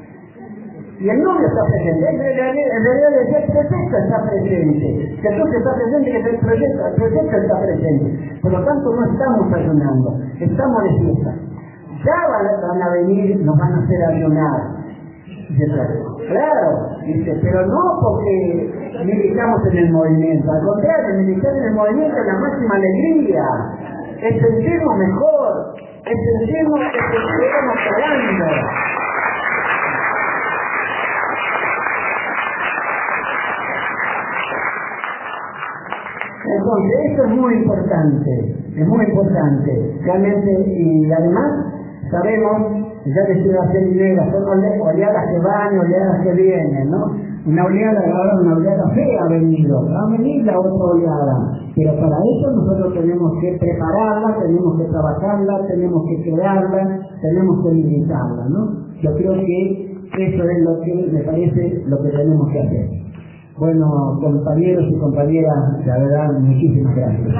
Y el novio está presente, en realidad el pretexto está presente, Jesús está presente, que el proyecto está presente, por lo tanto no estamos ayunando, estamos de fiesta. Ya van a venir, nos van a hacer ayunar. Claro, dice, pero no porque militamos en el movimiento, al contrario, militar en el movimiento es la máxima alegría, es sentirnos mejor, es sentirnos que estamos pagando. Entonces, esto es muy importante, realmente, y además sabemos, ya decía Celinera, son oleadas que van y oleadas que vienen, ¿no? Una oleada fea ha venido, va a venir la otra oleada, pero para eso nosotros tenemos que prepararla, tenemos que trabajarla, tenemos que crearla, tenemos que militarla, ¿no? Yo creo que eso es lo que me parece lo que tenemos que hacer. Bueno, compañeros y compañeras, la verdad, muchísimas gracias.